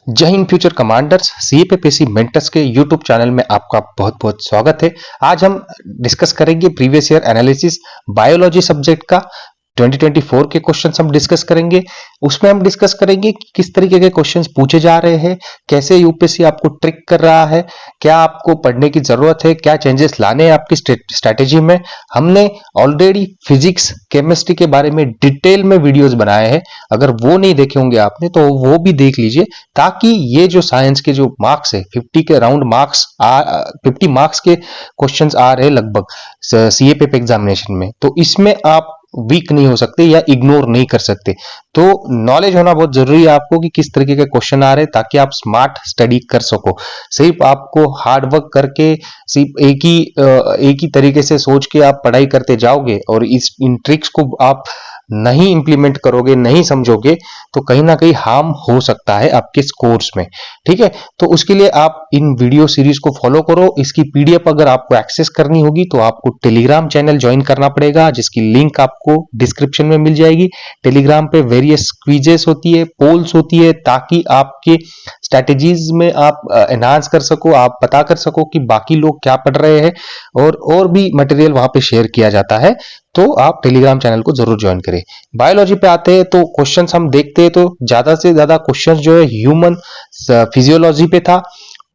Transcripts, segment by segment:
जय Hind future commanders सीएपीएससी mentors के YouTube channel में आपका बहुत बहुत स्वागत है। आज हम डिस्कस करेंगे previous year analysis biology subject का 2024 के क्वेश्चंस हम डिस्कस करेंगे। उसमें हम डिस्कस करेंगे कि किस तरीके के क्वेश्चंस पूछे जा रहे हैं, कैसे यूपीएससी आपको ट्रिक कर रहा है, क्या आपको पढ़ने की जरूरत है, क्या चेंजेस लाने हैं आपकी स्ट्रैटेजी में। हमने ऑलरेडी फिजिक्स केमिस्ट्री के बारे में डिटेल में वीडियोस बनाए हैं, अगर वो नहीं देखे होंगे आपने तो वो भी देख लीजिए, ताकि ये जो साइंस के जो मार्क्स है 50 के राउंड मार्क्स 50 मार्क्स के क्वेश्चंस आ रहे हैं लगभग सीएपीएफ एग्जामिनेशन में, तो इसमें आप वीक नहीं हो सकते या इग्नोर नहीं कर सकते। तो नॉलेज होना बहुत जरूरी है आपको कि किस तरीके के क्वेश्चन आ रहे हैं, ताकि आप स्मार्ट स्टडी कर सको। सिर्फ आपको हार्ड वर्क करके सिर्फ एक ही तरीके से सोच के आप पढ़ाई करते जाओगे और इन ट्रिक्स को आप नहीं इंप्लीमेंट करोगे, नहीं समझोगे, तो कहीं ना कहीं हार्म हो सकता है आपके स्कोर्स में। ठीक है, तो उसके लिए आप इन वीडियो सीरीज को फॉलो करो। इसकी पीडीएफ अगर आपको एक्सेस करनी होगी तो आपको टेलीग्राम चैनल ज्वाइन करना पड़ेगा, जिसकी लिंक आपको डिस्क्रिप्शन में मिल जाएगी। टेलीग्राम पे वेरियस क्विजेस होती है, पोल्स होती है, ताकि आपके स्ट्रैटेजीज में आप एनहांस कर सको, आप पता कर सको कि बाकी लोग क्या पढ़ रहे हैं, और भी मटेरियल वहां पे शेयर किया जाता है। तो आप टेलीग्राम चैनल को जरूर ज्वाइन करें। बायोलॉजी पे आते हैं तो क्वेश्चंस हम देखते हैं, तो ज्यादा से ज्यादा क्वेश्चंस जो है ह्यूमन फिजियोलॉजी पे था,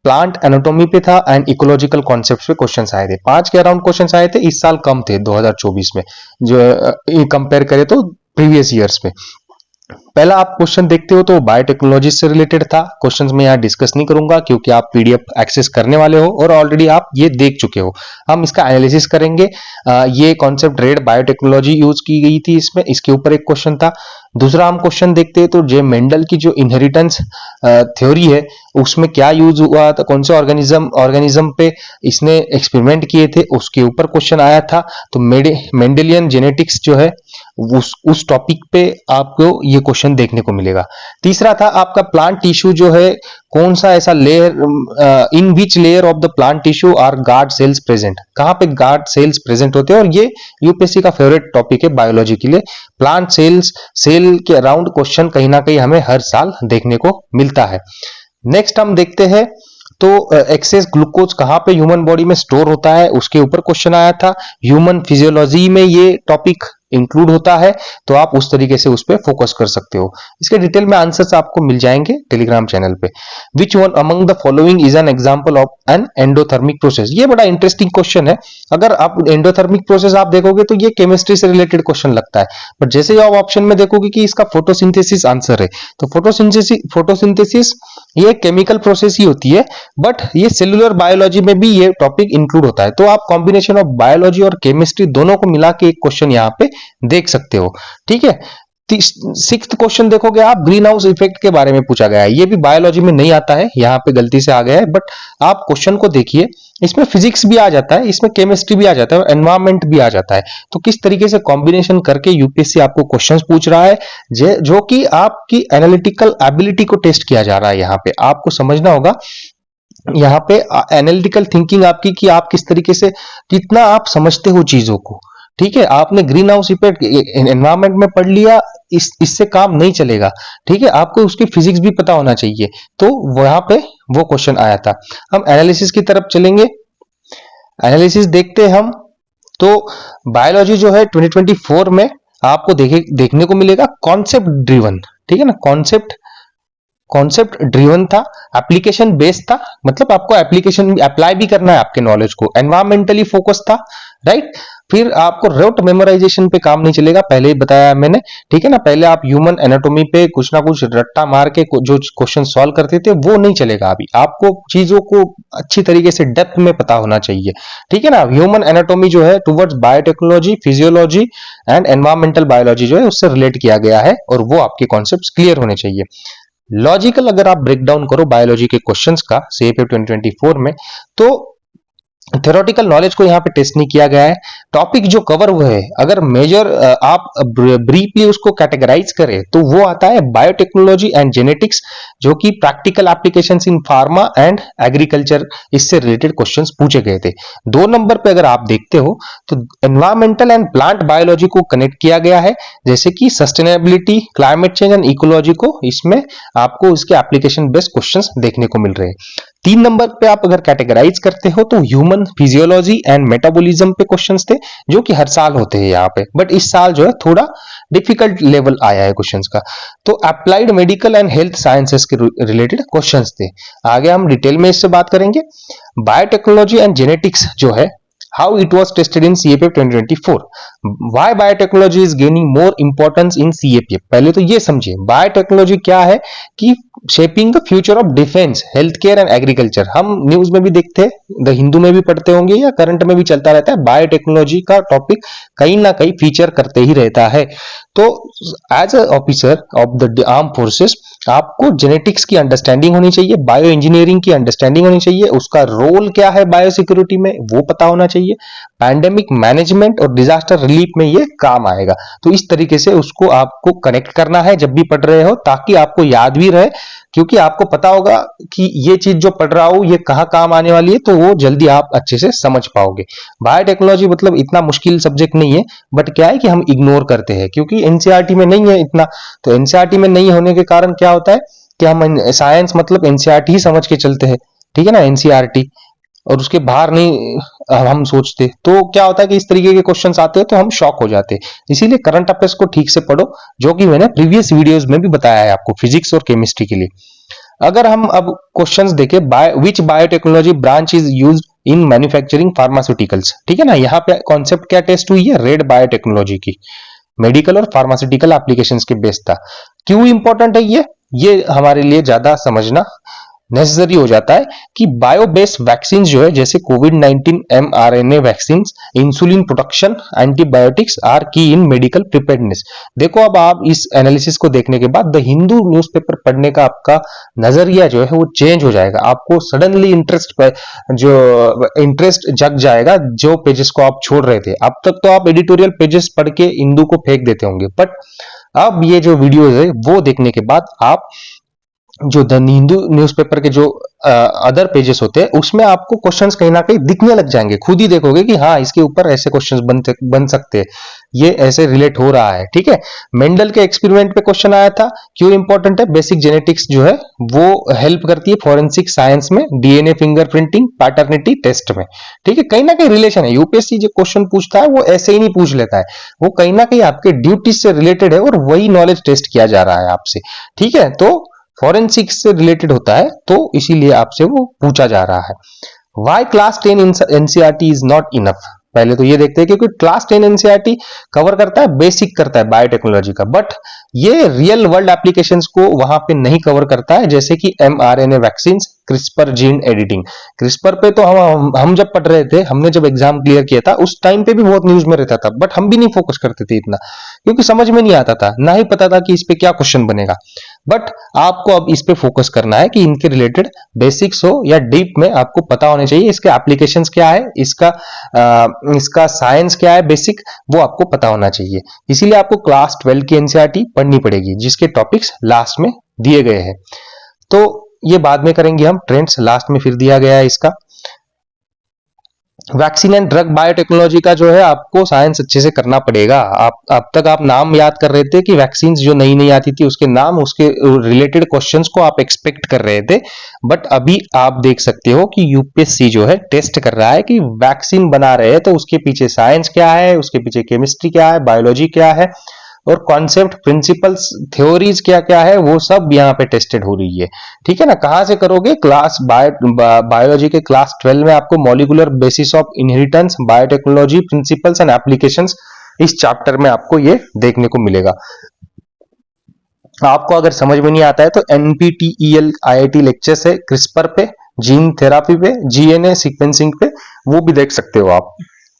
प्लांट एनाटॉमी पे था एंड इकोलॉजिकल कॉन्सेप्ट्स पे क्वेश्चंस आए थे। 5 के अराउंड क्वेश्चंस आए थे। इस साल कम थे 2024 में, जो कंपेयर करें तो प्रीवियस ईयर्स में। पहला आप क्वेश्चन देखते हो तो बायोटेक्नोलॉजी से रिलेटेड था। क्वेश्चंस में यहाँ डिस्कस नहीं करूंगा क्योंकि आप पीडीएफ एक्सेस करने वाले हो और ऑलरेडी आप ये देख चुके हो। हम इसका एनालिसिस करेंगे। ये कॉन्सेप्ट रेड बायोटेक्नोलॉजी यूज की गई थी इसमें, इसके ऊपर एक क्वेश्चन था। दूसरा हम क्वेश्चन देखते हैं तो जे मेंडल की जो इनहेरिटेंस थ्योरी है, उसमें क्या यूज हुआ था, कौन से ऑर्गेनिज्म पे इसने एक्सपेरिमेंट किए थे, उसके ऊपर क्वेश्चन आया था। तो मेंडेलियन जेनेटिक्स जो है उस टॉपिक पे आपको ये क्वेश्चन देखने को मिलेगा। तीसरा था आपका प्लांट टिश्यू जो है, कौन सा ऐसा layer, in which layer of the plant tissue are guard cells present, कहां पे गार्ड सेल्स प्रेजेंट होते हैं। और ये यूपीएससी का फेवरेट टॉपिक है बायोलॉजी के लिए। प्लांट सेल के अराउंड क्वेश्चन कहीं ना कहीं हमें हर साल देखने को मिलता है। नेक्स्ट हम देखते हैं तो एक्सेस ग्लूकोज कहां पे ह्यूमन बॉडी में स्टोर होता है, उसके ऊपर क्वेश्चन आया था। ह्यूमन फिजियोलॉजी में ये टॉपिक इंक्लूड होता है, तो आप उस तरीके से उस पर फोकस कर सकते हो। इसके डिटेल में आंसर्स आपको मिल जाएंगे टेलीग्राम चैनल पे। Which one among the following is an example of an endothermic process. ये बड़ा इंटरेस्टिंग क्वेश्चन है। अगर आप एंडोथर्मिक प्रोसेस आप देखोगे तो ये केमिस्ट्री से रिलेटेड क्वेश्चन लगता है, बट जैसे ही आप ऑप्शन में देखोगे कि इसका फोटोसिंथेसिस आंसर है, तो फोटोसिंथेसिस ये केमिकल प्रोसेस ही होती है, बट ये सेलुलर बायोलॉजी में भी ये टॉपिक इंक्लूड होता है। तो आप कॉम्बिनेशन ऑफ बायोलॉजी और केमिस्ट्री दोनों को मिला के एक क्वेश्चन यहाँ पे देख सकते हो। ठीक है, 6th क्वेश्चन देखोगे आप, ग्रीन हाउस इफेक्ट के बारे में पूछा गया है। ये भी बायोलॉजी में नहीं आता है, यहाँ पे गलती से आ गया है, बट आप क्वेश्चन को देखिए, इसमें फिजिक्स भी आ जाता है, इसमें केमिस्ट्री भी आ जाता है और एनवायरमेंट भी आ जाता है। तो किस तरीके से कॉम्बिनेशन करके यूपीएससी आपको क्वेश्चंस पूछ रहा है, जो कि आपकी एनालिटिकल एबिलिटी को टेस्ट किया जा रहा है। यहाँ पे आपको समझना होगा, यहाँ पे एनालिटिकल थिंकिंग आपकी, कि आप किस तरीके से, कितना आप समझते हो चीजों को। ठीक है, आपने ग्रीन हाउस इफेक्ट एनवायरमेंट में पढ़ लिया, इससे काम नहीं चलेगा। ठीक है, आपको उसकी फिजिक्स भी पता होना चाहिए। तो वहां पे वो क्वेश्चन आया था। हम एनालिसिस की तरफ चलेंगे। एनालिसिस देखते हैं हम तो बायोलॉजी जो है 2024 में आपको देखने को मिलेगा कॉन्सेप्ट ड्रिवन। ठीक है ना, कॉन्सेप्ट ड्रिवन था, एप्लीकेशन बेस्ड था, मतलब आपको एप्लीकेशन अप्लाई भी करना है आपके नॉलेज को। एनवायरमेंटली फोकस था, राइट। फिर आपको रोट मेमोराइजेशन पे काम नहीं चलेगा, पहले ही बताया मैंने। ठीक है ना, पहले आप ह्यूमन एनाटॉमी पे कुछ ना कुछ रट्टा मार के जो क्वेश्चन सॉल्व करते थे वो नहीं चलेगा। अभी आपको चीजों को अच्छी तरीके से डेप्थ में पता होना चाहिए। ठीक है ना, ह्यूमन एनाटॉमी जो है towards biotechnology, physiology and environmental biology जो है उससे रिलेट किया गया है, और वो आपके कॉन्सेप्ट क्लियर होने चाहिए। लॉजिकल अगर आप ब्रेक डाउन करो बायोलॉजी के क्वेश्चंस का सीएपीएफ 2024 में, तो थ्योरेटिकल नॉलेज को यहाँ पे टेस्ट नहीं किया गया है। टॉपिक जो कवर हुए हैं, अगर मेजर आप ब्रीफली उसको कैटेगराइज करें तो वो आता है बायोटेक्नोलॉजी एंड जेनेटिक्स, जो कि practical applications in pharma and agriculture, इससे रिलेटेड क्वेश्चंस पूछे गए थे। 2 नंबर पे अगर आप देखते हो तो एनवायरमेंटल एंड प्लांट बायोलॉजी को कनेक्ट किया गया है, जैसे कि sustainability, climate change and ecology को, इसमें आपको इसके एप्लीकेशन बेस्ड क्वेश्चंस देखने को मिल रहे हैं। 3 नंबर पे आप अगर कैटेगराइज करते हो तो ह्यूमन फिजियोलॉजी एंड मेटाबॉलिज्म पे क्वेश्चंस थे, जो कि हर साल होते हैं यहाँ पे, बट इस साल जो है थोड़ा डिफिकल्ट लेवल आया है क्वेश्चंस का। तो applied medical and health sciences के रिलेटेड क्वेश्चंस थे। आगे हम डिटेल में इससे बात करेंगे। बायोटेक्नोलॉजी एंड जेनेटिक्स जो है, how it was tested in CAPF 2024, why biotechnology is gaining more importance in CAPF। पहले तो ये समझिए बायोटेक्नोलॉजी क्या है कि shaping the future of defence, health care and agriculture. हम न्यूज में भी देखते हैं, द हिंदू में भी पढ़ते होंगे या करंट में भी चलता रहता है, बायोटेक्नोलॉजी का टॉपिक कहीं ना कहीं फीचर करते ही रहता है। तो as a officer of the arm forces आपको जेनेटिक्स की अंडरस्टैंडिंग होनी चाहिए, बायो इंजीनियरिंग की अंडरस्टैंडिंग होनी चाहिए, उसका रोल क्या है बायो सिक्योरिटी में वो पता होना चाहिए, पैंडेमिक मैनेजमेंट और डिजास्टर रिलीफ में ये काम आएगा। तो इस तरीके से उसको आपको कनेक्ट करना है जब भी पढ़ रहे हो, ताकि आपको याद भी रहे, क्योंकि आपको पता होगा कि ये चीज जो पढ़ रहा हूं ये कहाँ काम आने वाली है, तो वो जल्दी आप अच्छे से समझ पाओगे। बायोटेक्नोलॉजी मतलब इतना मुश्किल सब्जेक्ट नहीं है, बट क्या है कि हम इग्नोर करते हैं क्योंकि एनसीईआरटी में नहीं है इतना। तो एनसीईआरटी में नहीं होने के कारण क्या होता है कि हम साइंस मतलब एनसीईआरटी ही समझ के चलते हैं, ठीक है ना, एनसीईआरटी, और उसके बाहर नहीं हम सोचते। तो क्या होता है कि इस तरीके के क्वेश्चंस आते हैं तो हम शॉक हो जाते हैं। इसीलिए करंट अफेयर्स को ठीक से पढ़ो, जो कि मैंने प्रीवियस वीडियोस में भी बताया है आपको फिजिक्स और केमिस्ट्री के लिए। अगर हम अब क्वेश्चंस देखें, which biotechnology branch is used in manufacturing pharmaceuticals, ठीक है ना, यहाँ पे कॉन्सेप्ट क्या टेस्ट हुई है, रेड बायोटेक्नोलॉजी की, मेडिकल और फार्मास्यूटिकल एप्लीकेशंस के बेस था। क्यों इंपॉर्टेंट है ये हमारे लिए ज्यादा समझना नेसेसरी हो जाता है कि बायो बेस्ड वैक्सीन जो है, जैसे कोविड-19 mRNA vaccine, insulin production, antibiotics are key in medical preparedness. देखो अब आप इस एनालिसिस को देखने के बाद द हिंदू न्यूज़पेपर पढ़ने का आपका नजरिया जो है वो चेंज हो जाएगा। आपको सडनली इंटरेस्ट जग जाएगा, जो पेजेस को आप छोड़ रहे थे। अब तक तो आप एडिटोरियल पेजेस पढ़ के हिंदू को फेंक देते होंगे, बट अब ये जो वीडियोज है वो देखने के बाद आप जो द हिंदू न्यूज़पेपर के जो अदर पेजेस होते हैं उसमें आपको क्वेश्चंस कहीं ना कहीं दिखने लग जाएंगे। खुद ही देखोगे कि हाँ इसके ऊपर ऐसे क्वेश्चंस बन सकते हैं, ये ऐसे रिलेट हो रहा है, ठीक है। मेंडल के एक्सपेरिमेंट पे क्वेश्चन आया था, क्यों इंपॉर्टेंट है, बेसिक जेनेटिक्स जो है वो हेल्प करती है फॉरेंसिक साइंस में, डीएनए फिंगरप्रिंटिंग, पैटर्निटी टेस्ट में, ठीक है। कहीं ना कहीं रिलेशन है। यूपीएससी जो क्वेश्चन पूछता है वो ऐसे ही नहीं पूछ लेता है, वो कहीं ना कहीं आपके ड्यूटी से रिलेटेड है और वही नॉलेज टेस्ट किया जा रहा है आपसे, ठीक है। तो फॉरेंसिक्स से रिलेटेड होता है, तो इसीलिए आपसे वो पूछा जा रहा है। Why class 10 NCERT is not enough. पहले तो ये देखते हैं क्योंकि क्लास 10 एनसीईआरटी कवर करता है, बेसिक करता है बायोटेक्नोलॉजी का, बट ये रियल वर्ल्ड एप्लीकेशंस को वहां पे नहीं कवर करता है, जैसे कि mRNA vaccine, CRISPR gene editing. CRISPR पे तो हम जब पढ़ रहे थे, हमने जब एग्जाम क्लियर किया था उस टाइम पे भी बहुत न्यूज में रहता था, बट हम भी नहीं फोकस करते थे इतना, क्योंकि समझ में नहीं आता था, ना ही पता था कि इस पे क्या क्वेश्चन बनेगा। बट आपको अब इस पे फोकस करना है कि इनके रिलेटेड बेसिक्स हो या डीप में आपको पता होने चाहिए, इसके एप्लीकेशंस क्या है, इसका साइंस क्या है, बेसिक वो आपको पता होना चाहिए। इसीलिए आपको क्लास 12 की एनसीईआरटी पढ़नी पड़ेगी, जिसके टॉपिक्स लास्ट में दिए गए हैं। तो ये बाद में करेंगे हम, ट्रेंड्स लास्ट में फिर दिया गया है इसका। वैक्सीन एंड ड्रग बायोटेक्नोलॉजी का जो है आपको साइंस अच्छे से करना पड़ेगा। आप अब तक आप नाम याद कर रहे थे कि वैक्सीन जो नई नई आती थी उसके नाम, उसके रिलेटेड क्वेश्चंस को आप एक्सपेक्ट कर रहे थे, बट अभी आप देख सकते हो कि यूपीएससी जो है टेस्ट कर रहा है कि वैक्सीन बना रहे हैं तो उसके पीछे साइंस क्या है, उसके पीछे केमिस्ट्री क्या है, बायोलॉजी क्या है, और कॉन्सेप्ट, प्रिंसिपल्स, थ्योरीज क्या क्या है, वो सब यहाँ पे टेस्टेड हो रही है, ठीक है ना। कहाँ से करोगे, क्लास बायोलॉजी के क्लास 12 में आपको molecular basis of inheritance, biotechnology, principles and applications, इस चैप्टर में आपको ये देखने को मिलेगा। आपको अगर समझ में नहीं आता है तो NPTEL IIT लेक्चर्स है क्रिस्पर पे, जीन थेरापी पे, जीएनए सीक्वेंसिंग पे, वो भी देख सकते हो आप।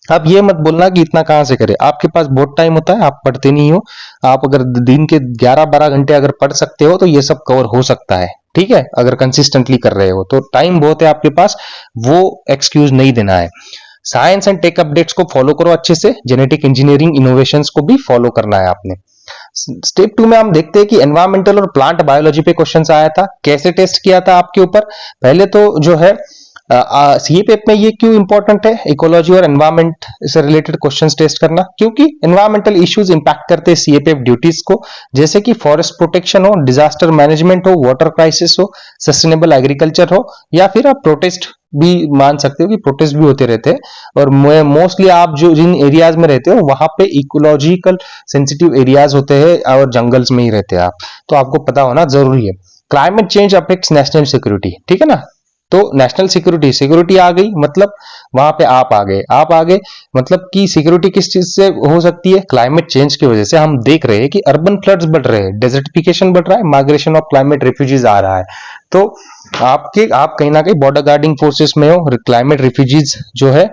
अब ये मत बोलना कि इतना कहां से करें, आपके पास बहुत टाइम होता है, आप पढ़ते नहीं हो। आप अगर दिन के 11-12 घंटे अगर पढ़ सकते हो तो ये सब कवर हो सकता है, ठीक है, अगर कंसिस्टेंटली कर रहे हो तो टाइम बहुत है आपके पास, वो एक्सक्यूज नहीं देना है। साइंस एंड टेक अपडेट्स को फॉलो करो अच्छे से, जेनेटिक इंजीनियरिंग इनोवेशंस को भी फॉलो करना है आपने। स्टेप 2 में हम देखते हैं कि एनवायरमेंटल और प्लांट बायोलॉजी पे क्वेश्चन आया था, कैसे टेस्ट किया था आपके ऊपर। पहले तो जो है सीएपेप में ये क्यों इंपॉर्टेंट है, इकोलॉजी और एनवायरमेंट से रिलेटेड क्वेश्चंस टेस्ट करना, क्योंकि एनवायरमेंटल इश्यूज इंपैक्ट करते हैं सीएपेप ड्यूटीज को, जैसे कि फॉरेस्ट प्रोटेक्शन हो, डिजास्टर मैनेजमेंट हो, वाटर क्राइसिस हो, सस्टेनेबल एग्रीकल्चर हो, या फिर आप प्रोटेस्ट भी मान सकते हो कि प्रोटेस्ट भी होते रहते हैं। और मोस्टली आप जो जिन एरियाज में रहते हो वहां पे इकोलॉजिकल सेंसिटिव एरियाज होते हैं और जंगल्स में ही रहते हैं आप, तो आपको पता होना जरूरी है। Climate change affects national security, ठीक है ना, तो नेशनल सिक्योरिटी आ गई, मतलब वहां पे आप आ गए मतलब कि सिक्योरिटी किस चीज से हो सकती है, क्लाइमेट चेंज की वजह से। हम देख रहे हैं कि अर्बन फ्लड्स बढ़ रहे हैं, डेजर्टिफिकेशन बढ़ रहा है, माइग्रेशन ऑफ क्लाइमेट रिफ्यूजीज आ रहा है, तो आप कहीं ना कहीं बॉर्डर गार्डिंग फोर्सेस में हो, क्लाइमेट रिफ्यूजीज जो है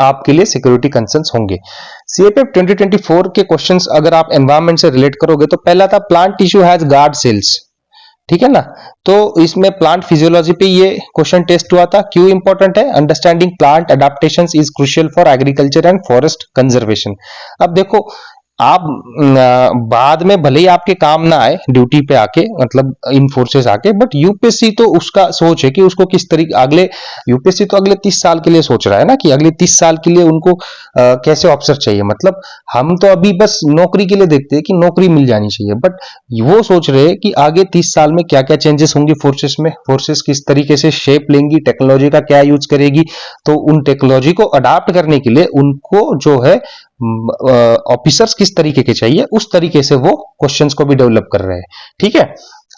आपके लिए सिक्योरिटी कंसर्न्स होंगे। सीएपीएफ 2024 के क्वेश्चंस अगर आप एनवायरमेंट से रिलेट करोगे तो पहला था plant tissue has guard cells, ठीक है ना, तो इसमें प्लांट फिजियोलॉजी पे ये क्वेश्चन टेस्ट हुआ था। क्यों इंपॉर्टेंट है, understanding plant adaptations is crucial for agriculture and forest conservation. अब देखो आप बाद में भले ही आपके काम ना आए ड्यूटी पे आके, मतलब इन फोर्सेस आके, बट यूपीएससी तो उसका सोच है कि उसको किस तरीके अगले, यूपीएससी तो अगले 30 साल के लिए सोच रहा है ना, कि अगले 30 साल के लिए उनको कैसे ऑफिसर चाहिए। मतलब हम तो अभी बस नौकरी के लिए देखते हैं कि नौकरी मिल जानी चाहिए, बट वो सोच रहे हैं कि आगे 30 साल में क्या क्या चेंजेस होंगी फोर्सेस में, फोर्सेस किस तरीके से शेप लेंगी, टेक्नोलॉजी का क्या यूज करेगी, तो उन टेक्नोलॉजी को अडाप्ट करने के लिए उनको जो है ऑफिसर्स किस तरीके के चाहिए, उस तरीके से वो क्वेश्चंस को भी डेवलप कर रहे हैं, ठीक है,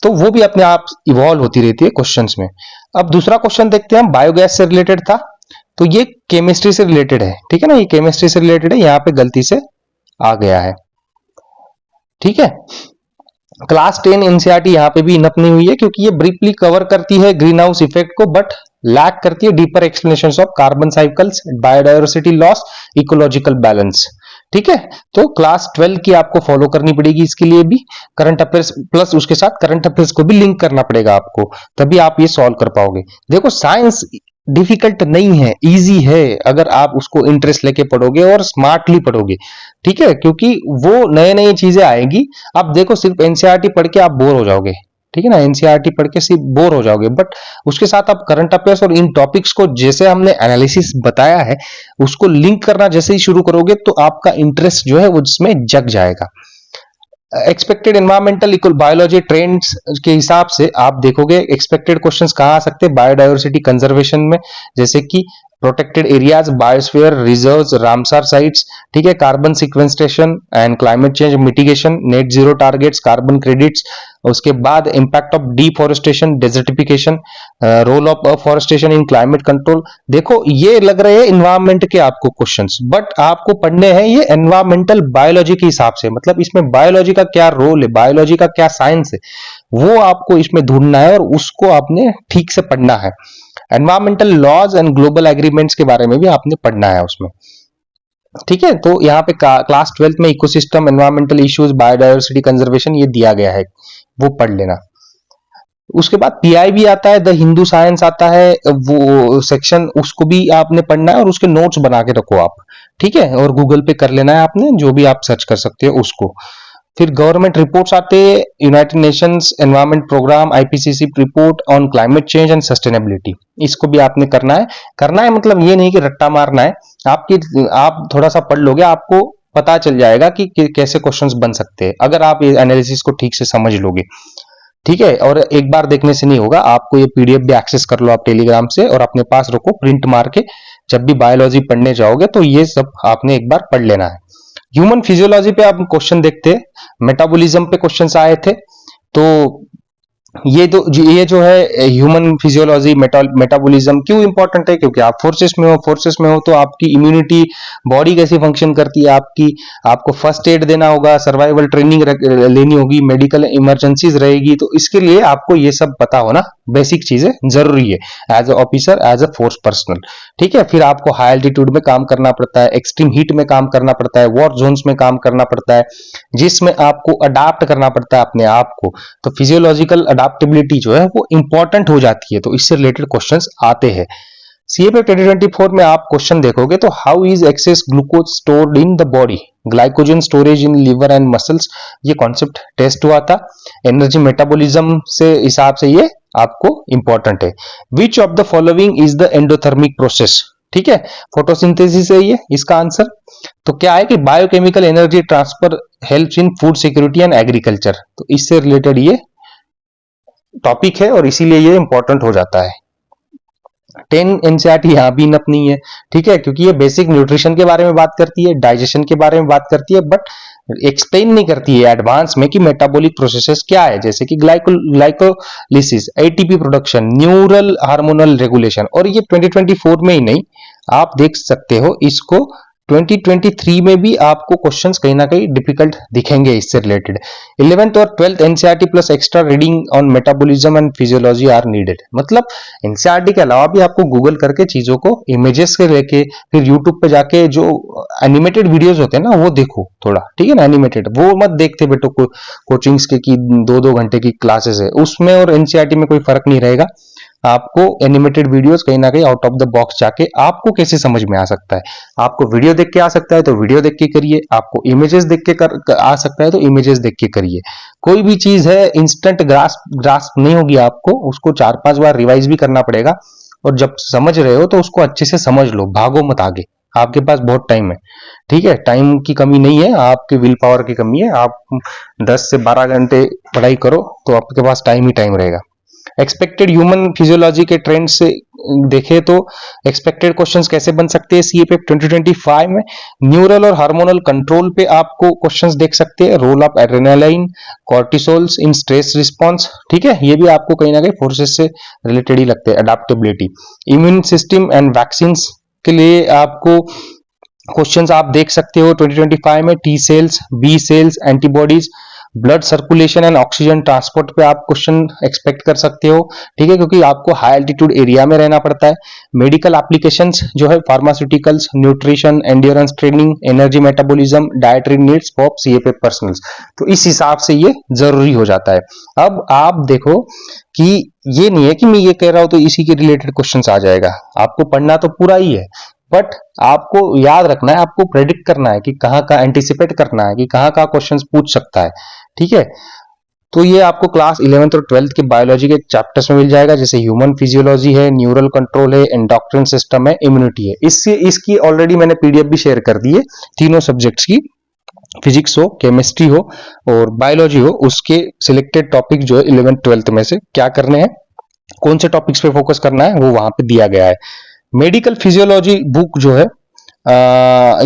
तो वो भी अपने आप इवॉल्व होती रहती है क्वेश्चंस में। अब दूसरा क्वेश्चन देखते हैं हम, बायोगैस से रिलेटेड था, तो ये केमिस्ट्री से रिलेटेड है, ठीक है ना, ये केमिस्ट्री से रिलेटेड है, यहां पे गलती से आ गया है, ठीक है। क्लास 10 एनसीईआरटी यहां पे भी इनफ नहीं हुई है, क्योंकि ये ब्रीफली कवर करती है ग्रीन हाउस इफेक्ट को, बट लैक करती है deeper explanations of carbon cycles, biodiversity loss, ecological balance, ठीक है। तो क्लास 12 की आपको फॉलो करनी पड़ेगी, इसके लिए भी करंट अफेयर्स प्लस उसके साथ करंट अफेयर्स को भी लिंक करना पड़ेगा आपको, तभी आप ये सॉल्व कर पाओगे। देखो साइंस डिफिकल्ट नहीं है, इजी है, अगर आप उसको इंटरेस्ट लेके पढ़ोगे और स्मार्टली पढ़ोगे, ठीक है, क्योंकि वो नए नई चीजें आएंगी। आप देखो सिर्फ एनसीईआरटी पढ़ के आप बोर हो जाओगे, ठीक है ना, एनसीईआरटी पढ़ के सिर्फ बोर हो जाओगे, बट उसके साथ आप करंट अफेयर्स और इन टॉपिक्स को जैसे हमने एनालिसिस बताया है उसको लिंक करना जैसे ही शुरू करोगे तो आपका इंटरेस्ट जो है वो उसमें जग जाएगा। Expected environmental equal biology trends के हिसाब से आप देखोगे एक्सपेक्टेड क्वेश्चंस कहां आ सकते हैं, बायोडायवर्सिटी कंजर्वेशन में, जैसे कि protected areas, biosphere reserves, Ramsar sites, ठीक है, carbon sequestration and climate change mitigation, net zero targets, carbon credits, उसके बाद impact of deforestation, desertification, role of afforestation in climate control. देखो ये लग रहे हैं एनवायरमेंट के आपको क्वेश्चंस, बट आपको पढ़ने हैं ये एनवायरमेंटल बायोलॉजी के हिसाब से, मतलब इसमें बायोलॉजी का क्या रोल है, बायोलॉजी का क्या साइंस है, वो आपको इसमें ढूंढना है और उसको आपने ठीक से पढ़ना है। Environmental laws and global agreements के बारे में भी आपने पढ़ना है उसमें, ठीक है। तो यहाँ पे क्लास 12 में ecosystem, environmental issues, biodiversity conservation ये दिया गया है, वो पढ़ लेना। उसके बाद पीआई भी आता है, द हिंदू साइंस आता है, वो सेक्शन उसको भी आपने पढ़ना है और उसके नोट्स बना के रखो आप, ठीक है, और गूगल पे कर लेना है आपने, जो भी आप सर्च कर सकते हो उसको। फिर गवर्नमेंट रिपोर्ट्स आते हैं, United Nations Environment Programme, IPCC report on climate change and sustainability, इसको भी आपने करना है मतलब ये नहीं कि रट्टा मारना है, आप थोड़ा सा पढ़ लोगे आपको पता चल जाएगा कि कैसे क्वेश्चंस बन सकते हैं, अगर आप ये एनालिसिस को ठीक से समझ लोगे, ठीक है। और एक बार देखने से नहीं होगा, आपको ये पीडीएफ भी एक्सेस कर लो आप टेलीग्राम से और अपने पास रखो प्रिंट मार के, जब भी बायोलॉजी पढ़ने जाओगे तो ये सब आपने एक बार पढ़ लेना है। ह्यूमन फिजियोलॉजी पे आप क्वेश्चन देखते हैं, मेटाबॉलिज्म पे क्वेश्चंस आए थे, तो ये जो है ह्यूमन फिजियोलॉजी, मेटाबॉलिज्म क्यों इंपॉर्टेंट है, क्योंकि आप फोर्सेस में हो तो आपकी इम्यूनिटी, बॉडी कैसी फंक्शन करती है आपकी, आपको फर्स्ट एड देना होगा, सर्वाइवल ट्रेनिंग लेनी होगी, मेडिकल इमरजेंसीज रहेगी, तो इसके लिए आपको ये सब पता होना बेसिक चीजें जरूरी है as a officer, as a force personnel. ठीक है, फिर आपको हाई एल्टीट्यूड में काम करना पड़ता है, एक्सट्रीम हीट में काम करना पड़ता है, वॉर जोन्स में काम करना पड़ता है, जिसमें आपको अडाप्ट करना पड़ता है अपने आप को। तो फिजियोलॉजिकल अडाप्टेबिलिटी जो है वो इंपॉर्टेंट हो जाती है, तो इससे रिलेटेड क्वेश्चंस आते हैं। सीएपीएफ 2024 में आप क्वेश्चन देखोगे तो how is access glucose stored in the body, glycogen storage in liver and muscles, ये कॉन्सेप्ट टेस्ट हुआ था। एनर्जी मेटाबॉलिज्म से हिसाब से ये आपको इंपॉर्टेंट है। Which of the following is the endothermic process, ठीक है, फोटोसिंथेसिस है ये इसका आंसर। तो क्या है कि biochemical energy transfer helps in food security and agriculture, तो इससे रिलेटेड ये टॉपिक है और इसीलिए ये इंपॉर्टेंट हो जाता है। 10 एनसीईआरटी यहाँ भी इनफ नहीं है, ठीक है, क्योंकि ये बेसिक न्यूट्रिशन के बारे में बात करती है, डाइजेशन के बारे में बात करती है, बट एक्सप्लेन नहीं करती है एडवांस में कि मेटाबॉलिक प्रोसेसेस क्या है, जैसे कि glycolysis, ATP production, neural hormonal regulation. और ये 2024 में ही नहीं, आप देख सकते हो इसको 2023 में भी आपको क्वेश्चंस कहीं ना कहीं डिफिकल्ट दिखेंगे इससे रिलेटेड। 11th और 12th NCERT plus extra reading on metabolism and physiology are needed. मतलब एनसीईआरटी के अलावा भी आपको गूगल करके चीजों को इमेजेस के लेके फिर यूट्यूब पे जाके जो एनिमेटेड वीडियोस होते हैं ना वो देखो थोड़ा, ठीक है ना, एनिमेटेड वो मत देखते बेटो कोचिंग्स के की 2-2 घंटे की क्लासेस है उसमें, और एनसीईआरटी में कोई फर्क नहीं रहेगा। आपको एनिमेटेड वीडियोस कहीं ना कहीं आउट ऑफ द बॉक्स जाके आपको कैसे समझ में आ सकता है। आपको वीडियो देख के आ सकता है तो वीडियो देख के करिए, आपको इमेजेस देख के आ सकता है तो इमेजेस देख के करिए। कोई भी चीज है इंस्टेंट ग्रास्प नहीं होगी, आपको उसको 4-5 बार रिवाइज भी करना पड़ेगा। और जब समझ रहे हो तो उसको अच्छे से समझ लो, भागो मत आगे, आपके पास बहुत टाइम है। ठीक है, टाइम की कमी नहीं है, आपकी विल पावर की कमी है। आप 10 से 12 घंटे पढ़ाई करो तो आपके पास टाइम ही टाइम रहेगा। एक्सपेक्टेड ह्यूमन फिजियोलॉजी के ट्रेंड से देखें तो एक्सपेक्टेड क्वेश्चंस कैसे बन सकते हैं सीएपीएफ 2025 में। न्यूरल और हार्मोनल कंट्रोल पे आपको क्वेश्चंस देख सकते हैं, role of adrenaline, cortisols in stress response, ठीक है, ये भी आपको कहीं ना कहीं फोर्सेस से रिलेटेड ही लगते हैं। Adaptability, immune system and vaccine के लिए आपको क्वेश्चंस आप देख सकते हो 2025 में। T cells, B cells, antibodies, blood circulation and oxygen transport पे आप क्वेश्चन एक्सपेक्ट कर सकते हो, ठीक है, क्योंकि आपको हाई एल्टीट्यूड एरिया में रहना पड़ता है। मेडिकल एप्लीकेशंस जो है pharmaceuticals, nutrition, endurance training, energy metabolism, dietary needs for CAPF personnels, तो इस हिसाब से ये जरूरी हो जाता है। अब आप देखो कि ये नहीं है कि मैं ये कह रहा हूं तो इसी के रिलेटेड क्वेश्चंस आ जाएगा, आपको पढ़ना तो पूरा ही है, बट आपको याद रखना है, आपको प्रेडिक्ट करना है कि कहाँ का एंटिसिपेट करना है कि कहाँ का क्वेश्चंस पूछ सकता है, ठीक है। तो ये आपको क्लास 11th और 12th के बायोलॉजी के चैप्टर्स में मिल जाएगा, जैसे ह्यूमन फिजियोलॉजी है, न्यूरल कंट्रोल है, एंडोक्राइन सिस्टम है, इम्यूनिटी है। इसकी ऑलरेडी मैंने पीडीएफ भी शेयर कर दी है तीनों सब्जेक्ट्स की, फिजिक्स हो, केमिस्ट्री हो और बायोलॉजी हो, उसके सिलेक्टेड टॉपिक जो है 11th 12th में से क्या करने हैं, कौन से टॉपिक्स पे फोकस करना है, वो वहां पे दिया गया है। मेडिकल फिजियोलॉजी बुक जो है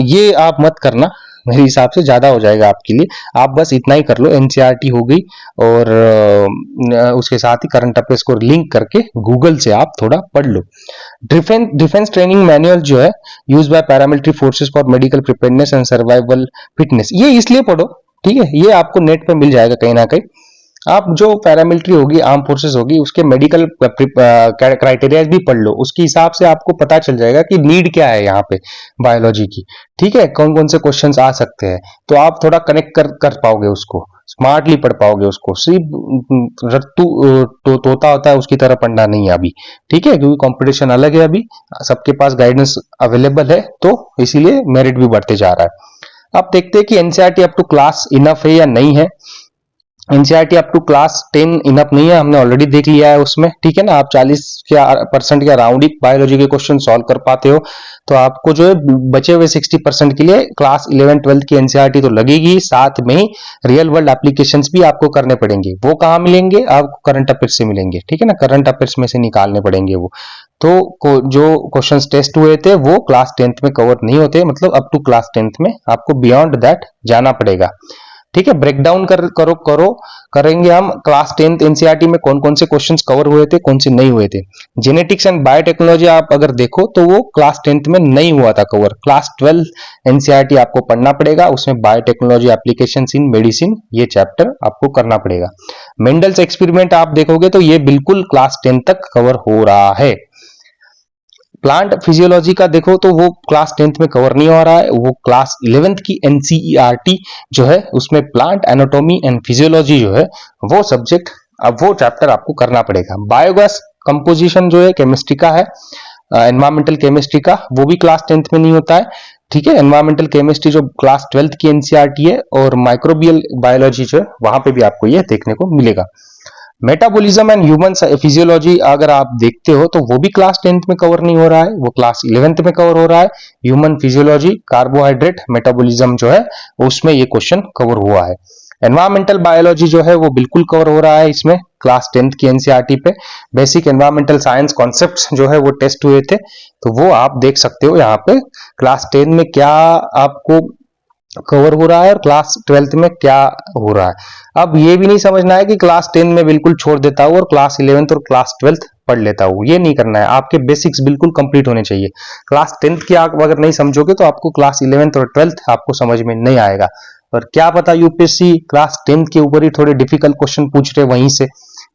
ये आप मत करना, मेरे हिसाब से ज्यादा हो जाएगा आपके लिए। आप बस इतना ही कर लो, एनसीईआरटी हो गई और उसके साथ ही करंट अफेयर्स को लिंक करके गूगल से आप थोड़ा पढ़ लो। डिफेंस ट्रेनिंग मैनुअल जो है, use by paramilitary forces for medical preparedness and survival fitness, ये इसलिए पढ़ो, ठीक है, ये आपको नेट पे मिल जाएगा कहीं ना कहीं। आप जो पैरामिलिट्री होगी, आर्म फोर्सेस होगी, उसके मेडिकल क्राइटेरिया भी पढ़ लो, उसके हिसाब से आपको पता चल जाएगा कि नीड क्या है यहाँ पे बायोलॉजी की, ठीक है, कौन कौन से क्वेश्चंस आ सकते हैं, तो आप थोड़ा कनेक्ट कर पाओगे उसको, स्मार्टली पढ़ पाओगे उसको। सिर्फ रट्टू तोता होता है उसकी तरह पढ़ना नहीं है अभी, ठीक है, क्योंकि कंपटीशन अलग है, अभी सबके पास गाइडेंस अवेलेबल है, तो इसीलिए मेरिट भी बढ़ते जा रहा है। अब देखते हैं कि NCERT up to class enough है या नहीं है। NCERT up to class 10 enough नहीं है, हमने ऑलरेडी देख लिया है उसमें, ठीक है ना। आप 40% के अराउंड ही बायोलॉजी के क्वेश्चन सॉल्व कर पाते हो, तो आपको जो है बचे हुए 60% के लिए क्लास 11 12 की एनसीईआरटी तो लगेगी, साथ में ही रियल वर्ल्ड एप्लीकेशंस भी आपको करने पड़ेंगे। वो कहाँ मिलेंगे, आपको करंट अफेयर्स से मिलेंगे, ठीक है ना, करंट अफेयर्स में से निकालने पड़ेंगे वो। तो जो क्वेश्चंस टेस्ट हुए थे वो क्लास 10th में कवर नहीं होते, मतलब अप टू क्लास 10th में आपको बियॉन्ड दैट जाना पड़ेगा, ठीक है। ब्रेक डाउन करेंगे हम क्लास 10th एनसीईआरटी में कौन कौन से क्वेश्चंस कवर हुए थे, कौन से नहीं हुए थे। जेनेटिक्स एंड बायोटेक्नोलॉजी आप अगर देखो तो वो क्लास 10th में नहीं हुआ था कवर, क्लास 12 एनसीईआरटी आपको पढ़ना पड़ेगा, उसमें बायोटेक्नोलॉजी एप्लीकेशंस इन मेडिसिन ये चैप्टर आपको करना पड़ेगा। मेंडल्स एक्सपेरिमेंट आप देखोगे तो ये बिल्कुल क्लास 10 तक कवर हो रहा है। प्लांट फिजियोलॉजी का देखो तो वो क्लास 10th में कवर नहीं हो रहा है, वो क्लास 11th की एनसीईआरटी जो है उसमें प्लांट एनाटॉमी एंड फिजियोलॉजी जो है वो सब्जेक्ट, अब वो चैप्टर आपको करना पड़ेगा। बायोगैस कंपोजिशन जो है केमिस्ट्री का है, एनवायरमेंटल केमिस्ट्री का, वो भी क्लास 10th में नहीं होता है। ठीक है, एनवायरमेंटल केमिस्ट्री जो क्लास 12th की एनसीईआरटी है, और माइक्रोबियल बायोलॉजी जो है वहां पे भी आपको ये देखने को मिलेगा। मेटाबॉलिज्म एंड ह्यूमन फिजियोलॉजी अगर आप देखते हो तो वो भी क्लास 10th में कवर नहीं हो रहा है, वो क्लास 11th में कवर हो रहा है। ह्यूमन फिजियोलॉजी, कार्बोहाइड्रेट मेटाबॉलिज्म जो है उसमें ये क्वेश्चन कवर हुआ है। एनवायरमेंटल बायोलॉजी जो है वो बिल्कुल कवर हो रहा है इसमें क्लास 10th की एनसीईआरटी पे। बेसिक एनवायरमेंटल साइंस कॉन्सेप्ट्स जो है वो टेस्ट हुए थे, तो वो आप देख सकते हो यहाँ पे क्लास 10 में क्या आपको कवर हो रहा है और क्लास 12th में क्या हो रहा है। अब ये भी नहीं समझना है कि क्लास 10 में बिल्कुल छोड़ देता हूँ और क्लास 11th और क्लास 12th पढ़ लेता हूँ, ये नहीं करना है। आपके बेसिक्स बिल्कुल कंप्लीट होने चाहिए। क्लास 10th की आप अगर नहीं समझोगे तो आपको क्लास 11th और 12th आपको समझ में नहीं आएगा। और क्या पता यूपीएससी क्लास 10th के ऊपर ही थोड़े डिफिकल्ट क्वेश्चन पूछ रहे वहीं से।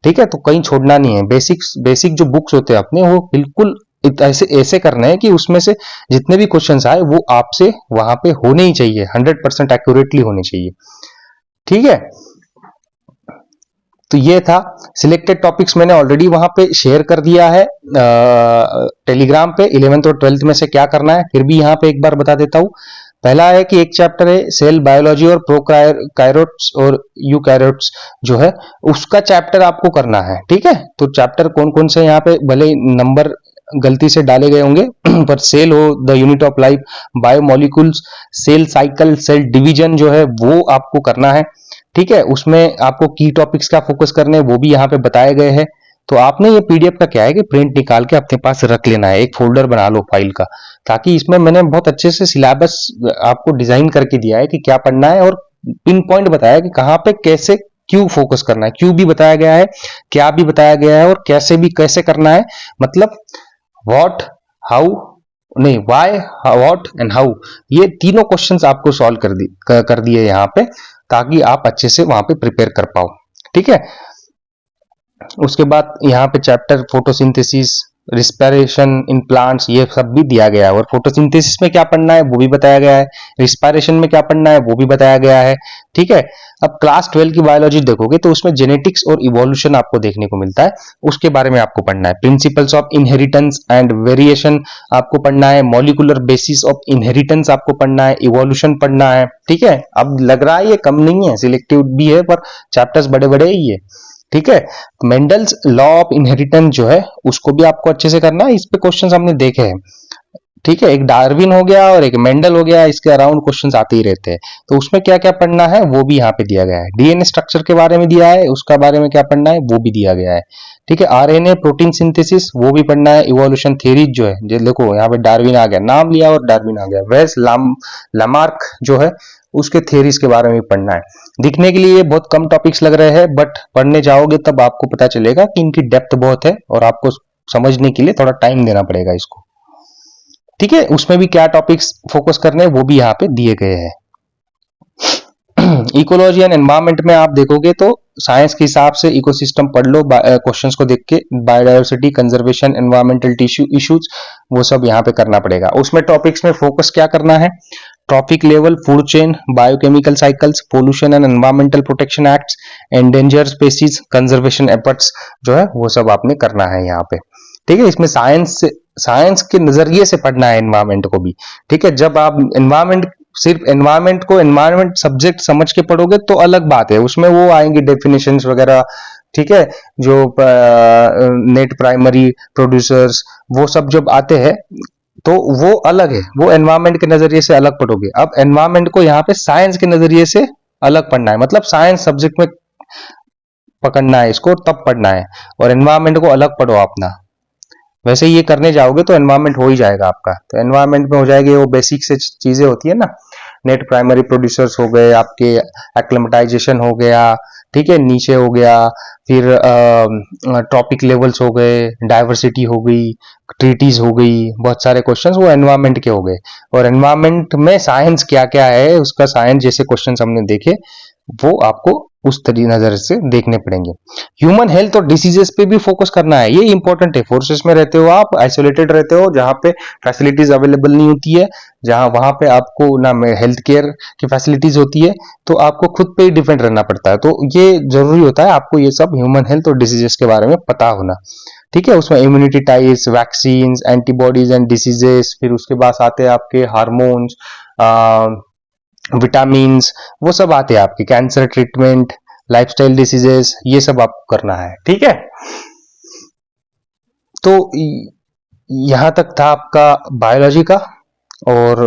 ठीक है, तो कहीं छोड़ना नहीं है। बेसिक जो बुक्स होते हैं अपने वो बिल्कुल ऐसे ऐसे करने हैं कि उसमें से जितने भी क्वेश्चंस आए वो आपसे वहां पे होने ही चाहिए, 100% एक्यूरेटली होने चाहिए। ठीक है, तो ये था सिलेक्टेड टॉपिक्स, मैंने ऑलरेडी वहां पे शेयर कर दिया है टेलीग्राम पे। 11th और 12th में से क्या करना है फिर भी यहाँ पे एक बार बता देता हूँ। पहला है कि एक चैप्टर है सेल बायोलॉजी और प्रोकायरोट्स और यूकैरियोट्स जो है उसका चैप्टर आपको करना है। ठीक है, तो चैप्टर कौन कौन से यहाँ पे भले नंबर गलती से डाले गए होंगे पर सेल हो the unit of life, biomolecules, cell cycle, cell division जो है वो आपको करना है। ठीक है, उसमें आपको की टॉपिक्स का फोकस करने हैं वो भी यहाँ पे बताए गए हैं। तो आपने ये पीडीएफ का क्या है कि प्रिंट निकाल के अपने पास रख लेना है, एक फोल्डर बना लो फाइल का, ताकि इसमें मैंने बहुत अच्छे से सिलेबस आपको डिजाइन करके दिया है कि क्या पढ़ना है और पिन पॉइंट बताया कि कहाँ पे कैसे क्यों फोकस करना है, क्यों भी बताया गया है, क्या भी बताया गया है और कैसे भी कैसे करना है। मतलब व्हाट, हाउ, नहीं व्हाई, व्हाट एंड हाउ, ये तीनों क्वेश्चंस आपको सॉल्व कर दिए यहाँ पे, ताकि आप अच्छे से वहां पे प्रिपेयर कर पाओ। ठीक है, उसके बाद यहाँ पे chapter photosynthesis, respiration in plants, ये सब भी दिया गया है। और फोटोसिंथेसिस में क्या पढ़ना है वो भी बताया गया है, रिस्पायरेशन में क्या पढ़ना है वो भी बताया गया है। ठीक है, अब क्लास 12 की बायोलॉजी देखोगे तो उसमें जेनेटिक्स और इवोल्यूशन आपको देखने को मिलता है, उसके बारे में आपको पढ़ना है। Principles of inheritance and variation आपको पढ़ना है, मॉलिक्यूलर बेसिस ऑफ इनहेरिटेंस आपको पढ़ना है, इवोल्यूशन पढ़ना है। ठीक है, अब लग रहा है ये कम नहीं है, सिलेक्टिव भी है पर चैप्टर्स बड़े बड़े ही है। ठीक है, मेंडल्स लॉ ऑफ इनहेरिटेंस जो है उसको भी आपको अच्छे से करना है, इस पे क्वेश्चंस हमने देखे हैं। ठीक है, एक डार्विन हो गया और एक मेंडल हो गया, इसके अराउंड क्वेश्चंस आते ही रहते हैं। तो उसमें क्या क्या पढ़ना है वो भी यहाँ पे दिया गया है। डीएनए स्ट्रक्चर के बारे में दिया है, उसका बारे में क्या पढ़ना है वो भी दिया गया है। ठीक है, आरएनए प्रोटीन सिंथेसिस वो भी पढ़ना है। इवोल्यूशन थ्योरी जो है, जो देखो यहाँ पे डार्विन आ गया, नाम लिया और डार्विन आ गया। वेस लामार्क जो है उसके थ्योरीज के बारे में पढ़ना है। दिखने के लिए बहुत कम टॉपिक्स लग रहे हैं, बट पढ़ने जाओगे तब आपको पता चलेगा कि इनकी डेप्थ बहुत है और आपको समझने के लिए थोड़ा टाइम देना पड़ेगा इसको। ठीक है, उसमें भी क्या टॉपिक्स फोकस करने हैं वो भी यहाँ पे दिए गए हैं। इकोलॉजी एंड एनवायरमेंट में आप देखोगे तो साइंस के हिसाब से इकोसिस्टम पढ़ लो, क्वेश्चंस को देख के, biodiversity, conservation, environmental tissue issues, वो सब यहाँ पे करना पड़ेगा। उसमें टॉपिक्स में फोकस क्या करना है, trophic level, food chain, biochemical cycles, pollution and environmental protection acts, endanger species, conservation efforts जो है वो सब आपने करना है यहाँ पे। ठीक है, इसमें साइंस के नजरिए से पढ़ना है एनवायरमेंट को भी। ठीक है, जब आप सिर्फ एनवायरमेंट को एनवायरमेंट सब्जेक्ट समझ के पढ़ोगे तो अलग बात है, उसमें वो आएंगे डेफिनेशंस वगैरह। ठीक है, जो नेट प्राइमरी प्रोड्यूसर्स वो सब जब आते हैं तो वो अलग है, वो एनवायरमेंट के नजरिए से अलग पढ़ोगे। अब एनवायरमेंट को यहाँ पे साइंस के नजरिए से अलग पढ़ना है, मतलब साइंस सब्जेक्ट में पकड़ना है इसको, तब पढ़ना है, और एनवायरमेंट को अलग पढ़ो अपना। वैसे ये करने जाओगे तो एनवायरमेंट हो ही जाएगा आपका, तो एनवायरमेंट में हो जाएगी वो बेसिक से चीजें होती है ना, नेट प्राइमरी प्रोड्यूसर्स हो गए आपके, एक्लेमेटाइजेशन हो गया, ठीक है, नीचे हो गया, फिर ट्रॉपिक लेवल्स हो गए, डाइवर्सिटी हो गई, ट्रीटीज हो गई, बहुत सारे क्वेश्चंस वो एनवायरमेंट के हो गए। और एनवायरमेंट में साइंस क्या क्या है उसका, साइंस जैसे क्वेश्चंस हमने देखे वो आपको उस तरीके नजर से देखने पड़ेंगे। ह्यूमन हेल्थ और डिसीजेस पे भी फोकस करना है, ये इंपॉर्टेंट है। फोर्सेस में रहते हो आप, आइसोलेटेड रहते हो, जहां पे फैसिलिटीज अवेलेबल नहीं होती है, जहां वहां पे आपको ना हेल्थ केयर की फैसिलिटीज होती है, तो आपको खुद पे ही डिपेंड रहना पड़ता है। तो ये जरूरी होता है आपको ये सब ह्यूमन हेल्थ और डिसीजेस के बारे में पता होना। ठीक है, उसमें immunity types, vaccine, antibodies and diseases, फिर उसके बाद आते हैं आपके हार्मोन्स, विटामिन्स, वो सब आते हैं आपके, कैंसर ट्रीटमेंट, लाइफस्टाइल डिसीजेस, ये सब आपको करना है। ठीक है, तो यहां तक था आपका बायोलॉजी का। और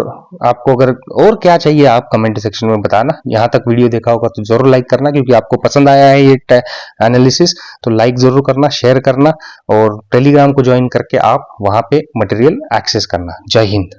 आपको अगर और क्या चाहिए आप कमेंट सेक्शन में बताना। यहाँ तक वीडियो देखा होगा तो जरूर लाइक करना, क्योंकि आपको पसंद आया है ये एनालिसिस, तो लाइक जरूर करना, शेयर करना, और टेलीग्राम को ज्वाइन करके आप वहां पे मटेरियल एक्सेस करना। जय हिंद।